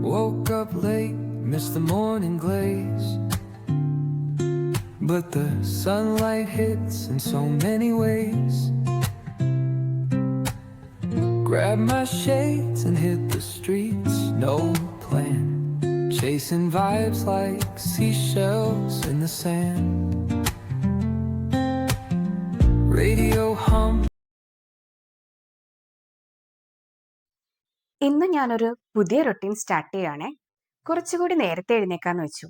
Woke up late, missed the morning glaze, but the sunlight hits in so many ways. Grabbed my shades and hit the streets, no plan, chasing vibes like seashells in the sand. Radio hum. ഇന്ന് ഞാനൊരു പുതിയ routine start ചെയ്യുകയാണേ. കുറച്ചുകൂടി നേരത്തെ എഴുന്നേക്കാന്ന് വെച്ചു.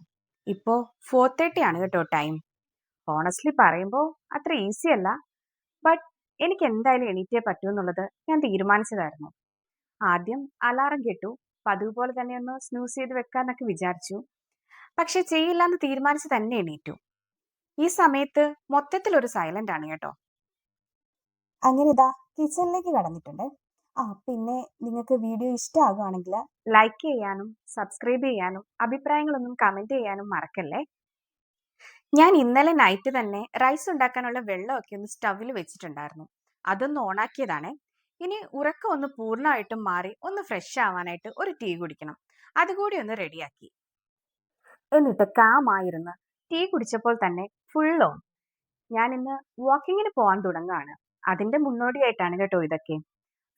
ഇപ്പോൾ 4:30 ആണ് കേട്ടോ time. Honestly പറയുമ്പോൾ അത്ര ഈസി അല്ല, ബട്ട് എനിക്ക് എന്തായാലും എണീറ്റേ പറ്റൂ എന്നുള്ളത് ഞാൻ തീരുമാനിച്ചതായിരുന്നു. ആദ്യം അലാറം കേട്ടു, പതിവ് പോലെ തന്നെ ഒന്ന് സ്നൂസ് ചെയ്ത് വെക്കാന്നൊക്കെ വിചാരിച്ചു. പക്ഷെ ചെയ്യില്ല എന്ന് തീരുമാനിച്ച് തന്നെ എണീറ്റു. ഈ സമയത്ത് മൊത്തത്തിലൊരു സൈലന്റ് ആണ് കേട്ടോ. അങ്ങനെ ഇതാ കിച്ചണിലേക്ക് കടന്നിട്ടുണ്ട്. പിന്നെ നിങ്ങൾക്ക് വീഡിയോ ഇഷ്ടമാകുകയാണെങ്കിൽ ലൈക്ക് ചെയ്യാനും സബ്സ്ക്രൈബ് ചെയ്യാനും അഭിപ്രായങ്ങളൊന്നും കമന്റ് ചെയ്യാനും മറക്കല്ലേ. ഞാൻ ഇന്നലെ നൈറ്റ് തന്നെ റൈസ് ഉണ്ടാക്കാനുള്ള വെള്ളമൊക്കെ ഒന്ന് സ്റ്റവിൽ വെച്ചിട്ടുണ്ടായിരുന്നു. അതൊന്ന് ഓണാക്കിയതാണേ. ഇനി ഉറക്കം ഒന്ന് പൂർണ്ണമായിട്ടും മാറി ഒന്ന് ഫ്രഷ് ആവാനായിട്ട് ഒരു ടീ കുടിക്കണം. അതുകൂടി ഒന്ന് റെഡിയാക്കി. എന്നിട്ട് കാമായിരുന്ന് ടീ കുടിച്ചപ്പോൾ തന്നെ ഫുൾ ഓൺ. ഞാൻ ഇന്ന് വാക്കിങ്ങിന് പോകാൻ തുടങ്ങുകയാണ്. അതിന്റെ മുന്നോടിയായിട്ടാണ് കേട്ടോ ഇതൊക്കെ.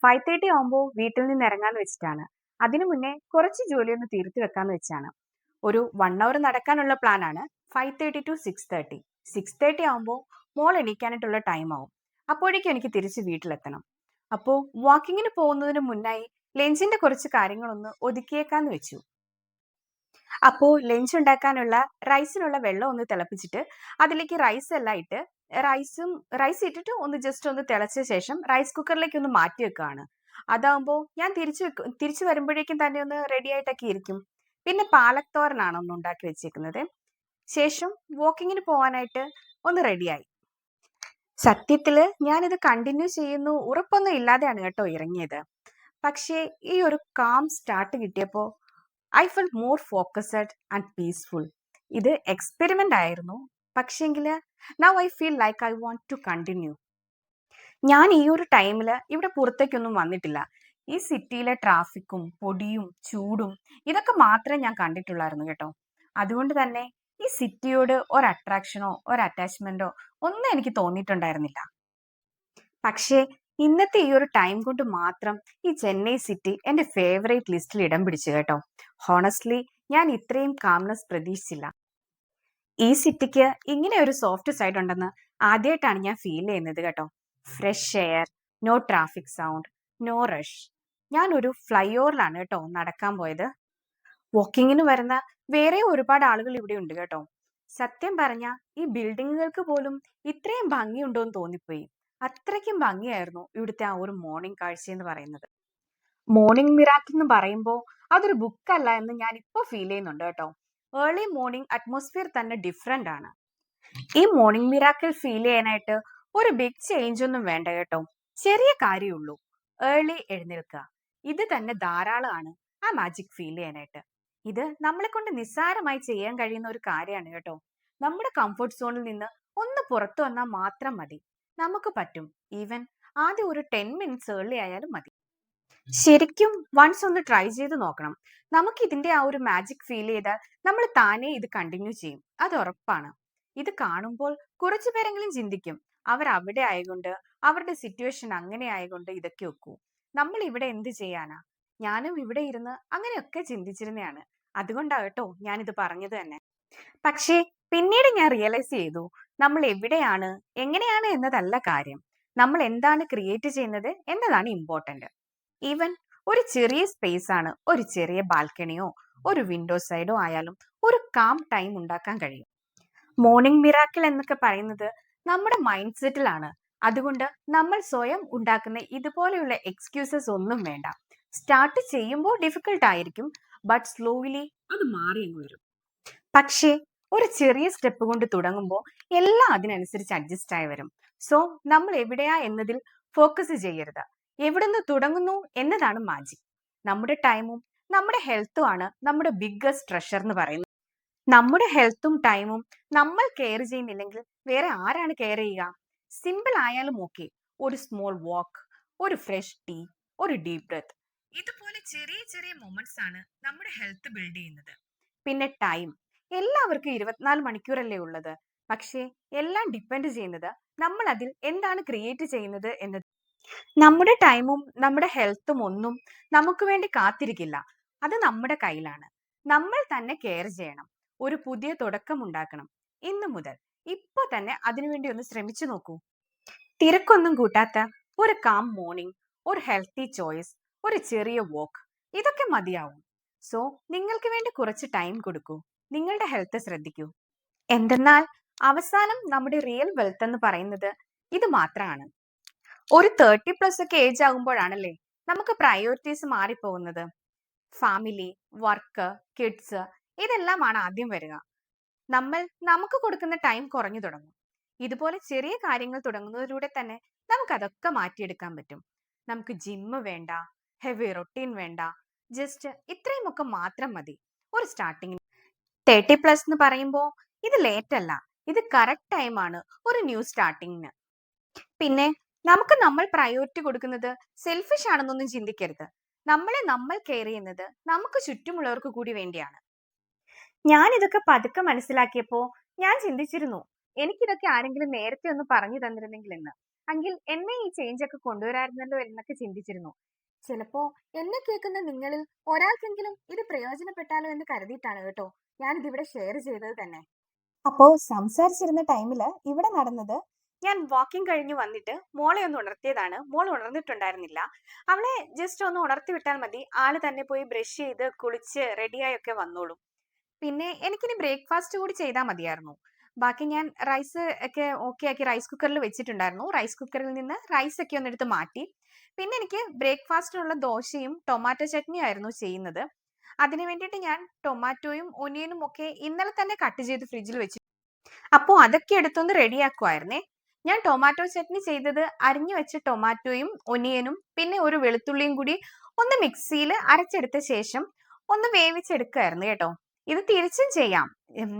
5:30 ആകുമ്പോൾ വീട്ടിൽ നിന്ന് ഇറങ്ങാന്ന് വെച്ചിട്ടാണ്. അതിനു മുന്നേ കുറച്ച് ജോലിയൊന്ന് തീർത്ത് വെക്കാന്ന് വെച്ചാണ്. ഒരു 1 hour നടക്കാനുള്ള പ്ലാൻ ആണ്. 5:30 to 6:30. 6:30 ആകുമ്പോൾ മോൾ എണീക്കാനായിട്ടുള്ള ടൈം ആവും. അപ്പോഴേക്കും എനിക്ക് തിരിച്ച് വീട്ടിലെത്തണം. അപ്പോൾ വാക്കിങ്ങിന് പോകുന്നതിന് മുന്നായി ലഞ്ചിന്റെ കുറച്ച് കാര്യങ്ങളൊന്ന് ഒതുക്കിയേക്കാന്ന് വെച്ചു. അപ്പോൾ ലഞ്ച് ഉണ്ടാക്കാനുള്ള റൈസിനുള്ള വെള്ളം ഒന്ന് തിളപ്പിച്ചിട്ട് അതിലേക്ക് റൈസ് എല്ലാം ഇട്ട് റൈസ് ഇട്ടിട്ട് ഒന്ന് ജസ്റ്റ് ഒന്ന് തിളച്ച ശേഷം റൈസ് കുക്കറിലേക്ക് ഒന്ന് മാറ്റി വെക്കുകയാണ്. അതാവുമ്പോൾ ഞാൻ തിരിച്ചു വരുമ്പോഴേക്കും തന്നെ ഒന്ന് റെഡി ആയിട്ടൊക്കെ ഇരിക്കും. പിന്നെ പാലക് തോരനാണ് ഒന്ന് ഉണ്ടാക്കി വെച്ചേക്കുന്നത്. ശേഷം വാക്കിങ്ങിന് പോകാനായിട്ട് ഒന്ന് റെഡിയായി. സത്യത്തില് ഞാനിത് കണ്ടിന്യൂ ചെയ്യുന്നു ഉറപ്പൊന്നും ഇല്ലാതെയാണ് കേട്ടോ ഇറങ്ങിയത്. പക്ഷേ ഈ ഒരു കാം സ്റ്റാർട്ട് കിട്ടിയപ്പോൾ I feel more focused and peaceful. ഇത് എക്സ്പെരിമെന്റ് ആയിരുന്നു, പക്ഷേങ്കില് now I feel like I want to continue. ഞാൻ ഈ ഒരു ടൈമില് ഇവിടെ പുറത്തേക്കൊന്നും വന്നിട്ടില്ല. ഈ സിറ്റിയിലെ ട്രാഫിക്കും പൊടിയും ചൂടും ഇതൊക്കെ മാത്രമേ ഞാൻ കണ്ടിട്ടുള്ളായിരുന്നു കേട്ടോ. അതുകൊണ്ട് തന്നെ ഈ സിറ്റിയോട് ഒരു അട്രാക്ഷനോ ഒരു അറ്റാച്ച്മെന്റോ ഒന്നും എനിക്ക് തോന്നിയിട്ടുണ്ടായിരുന്നില്ല. പക്ഷേ ഇന്നത്തെ ഈ ഒരു ടൈം കൊണ്ട് മാത്രം ഈ ചെന്നൈ സിറ്റി എന്റെ ഫേവറേറ്റ് ലിസ്റ്റിൽ ഇടം പിടിച്ചു കേട്ടോ. ഹോണസ്റ്റ്ലി ഞാൻ ഇത്രയും കാംനെസ് പ്രതീക്ഷിച്ചില്ല. ഈ സിറ്റിക്ക് ഇങ്ങനെ ഒരു സോഫ്റ്റ് സൈഡ് ഉണ്ടെന്ന് ആദ്യമായിട്ടാണ് ഞാൻ ഫീൽ ചെയ്യുന്നത് കേട്ടോ. Fresh air, no traffic sound, no rush. ഞാൻ ഒരു ഫ്ലൈ ഓവറിലാണ് കേട്ടോ നടക്കാൻ പോയത്. വാക്കിങ്ങിന് വരുന്ന വേറെ ഒരുപാട് ആളുകൾ ഇവിടെ ഉണ്ട് കേട്ടോ. സത്യം പറഞ്ഞ ഈ ബിൽഡിങ്ങുകൾക്ക് പോലും ഇത്രയും ഭംഗിയുണ്ടോ എന്ന് തോന്നിപ്പോയി. അത്രയ്ക്കും ഭംഗിയായിരുന്നു ഇവിടുത്തെ ആ ഒരു മോർണിംഗ് കാഴ്ച എന്ന് പറയുന്നത്. മോർണിംഗ് മിറാക്കിൾ എന്ന് പറയുമ്പോൾ അതൊരു ബുക്കല്ല എന്ന് ഞാൻ ഇപ്പോൾ ഫീൽ ചെയ്യുന്നുണ്ട് കേട്ടോ. ഏർലി മോർണിംഗ് അറ്റ്മോസ്ഫിയർ തന്നെ ഡിഫറെന്റ് ആണ്. ഈ മോർണിംഗ് മിറാക്കിൾ ഫീൽ ചെയ്യാനായിട്ട് ഒരു ബിഗ് ചേഞ്ച് ഒന്നും വേണ്ട കേട്ടോ. ചെറിയ കാര്യമുള്ളൂ, ഏർലി എഴുന്നേൽക്കുക. ഇത് തന്നെ ധാരാളമാണ് ആ മാജിക് ഫീൽ ചെയ്യാനായിട്ട്. ഇത് നമ്മളെ കൊണ്ട് നിസ്സാരമായി ചെയ്യാൻ കഴിയുന്ന ഒരു കാര്യമാണ് കേട്ടോ. നമ്മുടെ കംഫർട്ട് സോണിൽ നിന്ന് ഒന്ന് പുറത്തു വന്നാൽ മാത്രം മതി. നമുക്ക് പറ്റും. ഈവൻ ആദ്യം ഒരു 10 minutes ഏർലി ആയാലും മതി. ശരിക്കും വൺസ് ഒന്ന് ട്രൈ ചെയ്ത് നോക്കണം. നമുക്ക് ഇതിന്റെ ആ ഒരു മാജിക് ഫീൽ ചെയ്താൽ നമ്മൾ താനേ ഇത് കണ്ടിന്യൂ ചെയ്യും, അത് ഉറപ്പാണ്. ഇത് കാണുമ്പോൾ കുറച്ചു പേരെങ്കിലും ചിന്തിക്കും, അവർ അവിടെ ആയതുകൊണ്ട് അവരുടെ സിറ്റുവേഷൻ അങ്ങനെ ആയതുകൊണ്ട് ഇതൊക്കെ ഒക്കൂ, നമ്മൾ ഇവിടെ എന്ത് ചെയ്യാനാ. ഞാനും ഇവിടെ ഇരുന്ന് അങ്ങനെയൊക്കെ ചിന്തിച്ചിരുന്നതാണ്. അതുകൊണ്ടാകട്ടോ ഞാനിത് പറഞ്ഞത് തന്നെ. പക്ഷേ പിന്നീട് ഞാൻ റിയലൈസ് ചെയ്തു, നമ്മൾ എവിടെയാണ് എങ്ങനെയാണ് എന്നതല്ല കാര്യം, നമ്മൾ എന്താണ് ക്രിയേറ്റ് ചെയ്യുന്നത് എന്നതാണ് ഇമ്പോർട്ടന്റ്. ഈവൻ ഒരു ചെറിയ സ്പേസ് ആണ്, ഒരു ചെറിയ ബാൽക്കണിയോ ഒരു വിൻഡോ സൈഡോ ആയാലും ഒരു കാം ടൈം ഉണ്ടാക്കാൻ കഴിയും. മോർണിംഗ് മിറാക്കിൾ എന്നൊക്കെ പറയുന്നത് നമ്മുടെ മൈൻഡ് സെറ്റിലാണ്. അതുകൊണ്ട് നമ്മൾ സ്വയം ഉണ്ടാക്കുന്ന ഇതുപോലെയുള്ള എക്സ്ക്യൂസസ് ഒന്നും വേണ്ട. സ്റ്റാർട്ട് ചെയ്യുമ്പോൾ ഡിഫിക്കൽട്ട് ആയിരിക്കും, ബട്ട് സ്ലോലി അത് മാറി അങ്ങ് വരും. പക്ഷേ ഒരു ചെറിയ സ്റ്റെപ്പ് കൊണ്ട് തുടങ്ങുമ്പോൾ എല്ലാം അതിനനുസരിച്ച് അഡ്ജസ്റ്റ് ആയി വരും. സോ നമ്മൾ എവിടെയാ എന്നതിൽ ഫോക്കസ് ചെയ്യരുത്, എവിടുന്ന് തുടങ്ങുന്നു എന്നതാണ് മാജിക്. നമ്മുടെ ടൈമും നമ്മുടെ ഹെൽത്തും ആണ് നമ്മുടെ ബിഗ്ഗസ്റ്റ് ട്രഷർ എന്ന് പറയുന്നത്. നമ്മുടെ ഹെൽത്തും ടൈമും നമ്മൾ കെയർ ചെയ്യുന്നില്ലെങ്കിൽ വേറെ ആരാണ് കെയർ ചെയ്യുക? സിമ്പിൾ ആയാലും ഓക്കെ, ഒരു സ്മോൾ വാക്ക്, ഒരു ഫ്രഷ് ടീ, ഒരു ഡീപ് ബ്രെത്ത്, ഇതുപോലെ ചെറിയ ചെറിയ മൊമെന്റ്സ് ആണ് നമ്മുടെ ഹെൽത്ത് ബിൽഡ് ചെയ്യുന്നത്. പിന്നെ ടൈം, എല്ലാവർക്കും 24 മണിക്കൂറല്ലേ ഉള്ളത്. പക്ഷേ എല്ലാം ഡിപ്പെൻഡ് ചെയ്യുന്നത് നമ്മൾ അതിൽ എന്താണ് ക്രിയേറ്റ് ചെയ്യുന്നത് എന്നത്. നമ്മുടെ ടൈമും നമ്മുടെ ഹെൽത്തും ഒന്നും നമുക്ക് വേണ്ടി കാത്തിരിക്കില്ല. അത് നമ്മുടെ കയ്യിലാണ്. നമ്മൾ തന്നെ കെയർ ചെയ്യണം. ഒരു പുതിയ തുടക്കം ഉണ്ടാക്കണം. ഇന്നു മുതൽ ഇപ്പൊ തന്നെ അതിനുവേണ്ടി ഒന്ന് ശ്രമിച്ചു നോക്കൂ. തിരക്കൊന്നും കൂട്ടാത്ത ഒരു കാം മോർണിംഗ്, ഒരു ഹെൽത്തി ചോയ്സ്, ഒരു ചെറിയ വോക്ക്, ഇതൊക്കെ മതിയാവും. സോ നിങ്ങൾക്ക് വേണ്ടി കുറച്ച് ടൈം കൊടുക്കൂ. നിങ്ങളുടെ ഹെൽത്ത് ശ്രദ്ധിക്കൂ. എന്തെന്നാൽ അവസാനം നമ്മുടെ റിയൽ വെൽത്ത് എന്ന് പറയുന്നത് ഇത് മാത്രമാണ്. ഒരു 30+ ഒക്കെ ഏജ് ആകുമ്പോഴാണല്ലേ നമുക്ക് പ്രയോറിറ്റീസ് മാറിപ്പോകുന്നത്. ഫാമിലി, വർക്ക്, കിഡ്സ്, ഇതെല്ലാമാണ് ആദ്യം വരിക. നമ്മൾ നമുക്ക് കൊടുക്കുന്ന ടൈം കുറഞ്ഞു തുടങ്ങും. ഇതുപോലെ ചെറിയ കാര്യങ്ങൾ തുടങ്ങുന്നതിലൂടെ തന്നെ നമുക്ക് അതൊക്കെ മാറ്റിയെടുക്കാൻ പറ്റും. നമുക്ക് ജിമ്മ് വേണ്ട, ഹെവി റൊട്ടീൻ വേണ്ട, ജസ്റ്റ് ഇത്രയും ഒക്കെ മാത്രം മതി ഒരു സ്റ്റാർട്ടിങ്. 30+ എന്ന് പറയുമ്പോൾ ഇത് ലേറ്റ് അല്ല, ഇത് കറക്റ്റ് ടൈമാണ് ഒരു ന്യൂ സ്റ്റാർട്ടിങ്ങിന്. പിന്നെ നമുക്ക് നമ്മൾ പ്രയോറിറ്റി കൊടുക്കുന്നത് സെൽഫിഷ് ആണെന്നൊന്നും ചിന്തിക്കരുത്. നമ്മളെ നമ്മൾ കെയർ ചെയ്യുന്നത് നമുക്ക് ചുറ്റുമുള്ളവർക്ക് കൂടി വേണ്ടിയാണ്. ഞാൻ ഇതൊക്കെ പതുക്കെ മനസ്സിലാക്കിയപ്പോ ഞാൻ ചിന്തിച്ചിരുന്നു, എനിക്കിതൊക്കെ ആരെങ്കിലും നേരത്തെ ഒന്ന് പറഞ്ഞു തന്നിരുന്നെങ്കിൽ എന്ന്. എങ്കിൽ എന്നെ ഈ ചേഞ്ച് ഒക്കെ കൊണ്ടുവരായിരുന്നല്ലോ എന്നൊക്കെ ചിന്തിച്ചിരുന്നു. ചിലപ്പോ എന്നെ കേൾക്കുന്ന നിങ്ങളിൽ ഒരാൾക്കെങ്കിലും ഇത് പ്രയോജനപ്പെട്ടാലോ എന്ന് കരുതിയിട്ടാണ് കേട്ടോ ഞാൻ ഇതിവിടെ ഷെയർ ചെയ്തത് തന്നെ. അപ്പോ സംസാരിച്ചിരുന്ന ടൈമില് ഇവിടെ നടന്നത്, ഞാൻ വാക്കിംഗ് കഴിഞ്ഞ് വന്നിട്ട് മോളെ ഒന്ന് ഉണർത്തിയതാണ്. മോൾ ഉണർന്നിട്ടുണ്ടായിരുന്നില്ല. അവളെ ജസ്റ്റ് ഒന്ന് ഉണർത്തി വിട്ടാൽ മതി, ആള് തന്നെ പോയി ബ്രഷ് ചെയ്ത് കുളിച്ച് റെഡിയായി ഒക്കെ വന്നോളും. പിന്നെ എനിക്കിനി ബ്രേക്ക്ഫാസ്റ്റ് കൂടി ചെയ്താൽ മതിയായിരുന്നു. ബാക്കി ഞാൻ റൈസ് ഒക്കെ ഓക്കെ ആക്കി റൈസ് കുക്കറിൽ വെച്ചിട്ടുണ്ടായിരുന്നു. റൈസ് കുക്കറിൽ നിന്ന് റൈസ് ഒക്കെ ഒന്ന് എടുത്ത് മാറ്റി. പിന്നെ എനിക്ക് ബ്രേക്ക്ഫാസ്റ്റിനുള്ള ദോശയും ടൊമാറ്റോ ചട്നിയും ആയിരുന്നു ചെയ്യുന്നത്. അതിന് വേണ്ടിയിട്ട് ഞാൻ ടൊമാറ്റോയും ഒനിയനും ഒക്കെ ഇന്നലെ തന്നെ കട്ട് ചെയ്ത് ഫ്രിഡ്ജിൽ വെച്ചു. അപ്പോൾ അതൊക്കെ എടുത്തൊന്ന് റെഡിയാക്കുമായിരുന്നേ. ഞാൻ ടൊമാറ്റോ ചട്നി ചെയ്തത് അരിഞ്ഞു വെച്ച ടൊമാറ്റോയും ഒനിയനും പിന്നെ ഒരു വെളുത്തുള്ളിയും കൂടി ഒന്ന് മിക്സിയിൽ അരച്ചെടുത്ത ശേഷം ഒന്ന് വേവിച്ചെടുക്കായിരുന്നു കേട്ടോ. ഇത് തിരിച്ചും ചെയ്യാം.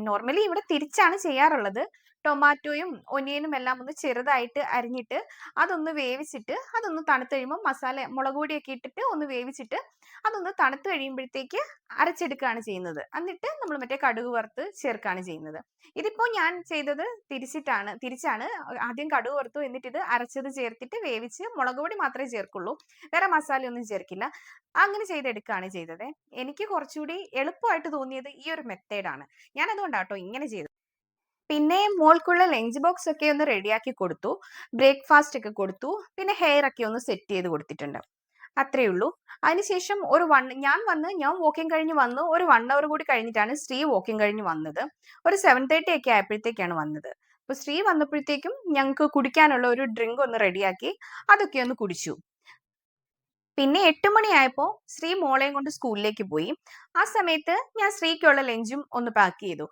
നോർമലി ഇവിടെ തിരിച്ചാണ് ചെയ്യാറുള്ളത്. ടൊമാറ്റോയും ഒനിയനും എല്ലാം ഒന്ന് ചെറുതായിട്ട് അരിഞ്ഞിട്ട് അതൊന്ന് വേവിച്ചിട്ട് അതൊന്ന് തണുത്ത് കഴിയുമ്പോൾ മസാല മുളക് പൊടിയൊക്കെ ഇട്ടിട്ട് ഒന്ന് വേവിച്ചിട്ട് അതൊന്ന് തണുത്ത് കഴിയുമ്പോഴത്തേക്ക് അരച്ചെടുക്കുകയാണ് ചെയ്യുന്നത്. എന്നിട്ട് നമ്മൾ മറ്റേ കടുക് വറുത്ത് ചേർക്കുകയാണ് ചെയ്യുന്നത്. ഇതിപ്പോ ഞാൻ ചെയ്തത് തിരിച്ചാണ്. ആദ്യം കടുക് വറുത്തു, എന്നിട്ട് ഇത് അരച്ചത് ചേർത്തിട്ട് വേവിച്ച് മുളക് പൊടി മാത്രമേ ചേർക്കുള്ളൂ, വേറെ മസാലയൊന്നും ചേർക്കില്ല. അങ്ങനെ ചെയ്തെടുക്കുകയാണ് ചെയ്തത്. എനിക്ക് കുറച്ചുകൂടി എളുപ്പമായിട്ട് തോന്നിയത് ഈ ഒരു മെത്തേഡാണ്. ഞാൻ അതുകൊണ്ടാട്ടോ ഇങ്ങനെ ചെയ്തത്. പിന്നെ മോൾക്കുള്ള ലഞ്ച് ബോക്സ് ഒക്കെ ഒന്ന് റെഡിയാക്കി കൊടുത്തു, ബ്രേക്ക്ഫാസ്റ്റ് ഒക്കെ കൊടുത്തു, പിന്നെ ഹെയർ ഒക്കെ ഒന്ന് സെറ്റ് ചെയ്ത് കൊടുത്തിട്ടുണ്ട്. അത്രേ ഉള്ളൂ. അതിനുശേഷം ഞാൻ വാക്കിംഗ് കഴിഞ്ഞ് വന്നു. ഒരു 1 hour കൂടി കഴിഞ്ഞിട്ടാണ് ശ്രീ വാക്കിംഗ് കഴിഞ്ഞ് വന്നത്. ഒരു 7:30 ഒക്കെ ആയപ്പോഴത്തേക്കാണ് വന്നത്. അപ്പൊ ശ്രീ വന്നപ്പോഴത്തേക്കും ഞങ്ങൾക്ക് കുടിക്കാനുള്ള ഒരു ഡ്രിങ്ക് ഒന്ന് റെഡിയാക്കി അതൊക്കെ ഒന്ന് കുടിച്ചു. പിന്നെ 8 മണിയായപ്പോ ശ്രീ മോളെയും കൊണ്ട് സ്കൂളിലേക്ക് പോയി. ആ സമയത്ത് ഞാൻ ശ്രീക്കുള്ള ലഞ്ചും ഒന്ന് പാക്ക് ചെയ്തു.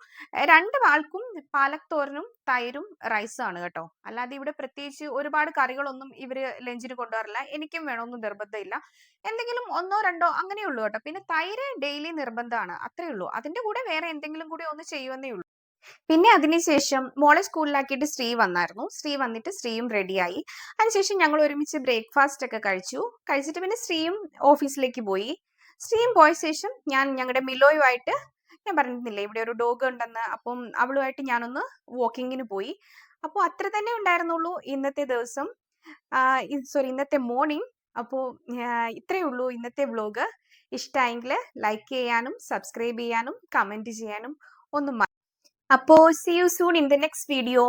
2 ആൾക്കും പാലക് തോരനും തൈരും റൈസും ആണ് കേട്ടോ. അല്ലാതെ ഇവിടെ പ്രത്യേകിച്ച് ഒരുപാട് കറികളൊന്നും ഇവര് ലഞ്ചിന് കൊണ്ടുവരില്ല. എനിക്കും വേണമെന്ന് നിർബന്ധമില്ല. എന്തെങ്കിലും 1 2 അങ്ങനെയേ ഉള്ളൂ കേട്ടോ. പിന്നെ തൈര് ഡെയിലി നിർബന്ധമാണ്, അത്രേ ഉള്ളൂ. അതിന്റെ കൂടെ വേറെ എന്തെങ്കിലും കൂടി ഒന്ന് ചെയ്യുമെന്നേ ഉള്ളൂ. പിന്നെ അതിനുശേഷം മോളെ സ്കൂളിലാക്കിയിട്ട് ശ്രീ വന്നായിരുന്നു. ശ്രീ വന്നിട്ട് ശ്രീയും റെഡിയായി. അതിനുശേഷം ഞങ്ങൾ ഒരുമിച്ച് ബ്രേക്ക്ഫാസ്റ്റ് ഒക്കെ കഴിച്ചിട്ട് പിന്നെ ശ്രീയും ഓഫീസിലേക്ക് പോയി. ശ്രീയും പോയ ശേഷം ഞാൻ ഞങ്ങളുടെ മിലോയുമായിട്ട്, ഞാൻ പറഞ്ഞിരുന്നില്ലേ ഇവിടെ ഒരു ഡോഗ് ഉണ്ടെന്ന്, അപ്പം അവളുമായിട്ട് ഞാനൊന്ന് വാക്കിങ്ങിന് പോയി. അപ്പോൾ അത്ര തന്നെ ഉണ്ടായിരുന്നുള്ളൂ ഇന്നത്തെ ദിവസം, ഇന്നത്തെ മോർണിംഗ്. അപ്പോൾ ഇത്രയേ ഉള്ളൂ ഇന്നത്തെ വ്ലോഗ്. ഇഷ്ടമായെങ്കിൽ ലൈക്ക് ചെയ്യാനും സബ്സ്ക്രൈബ് ചെയ്യാനും കമന്റ് ചെയ്യാനും ഒന്നും. Apo, see you soon in the next video.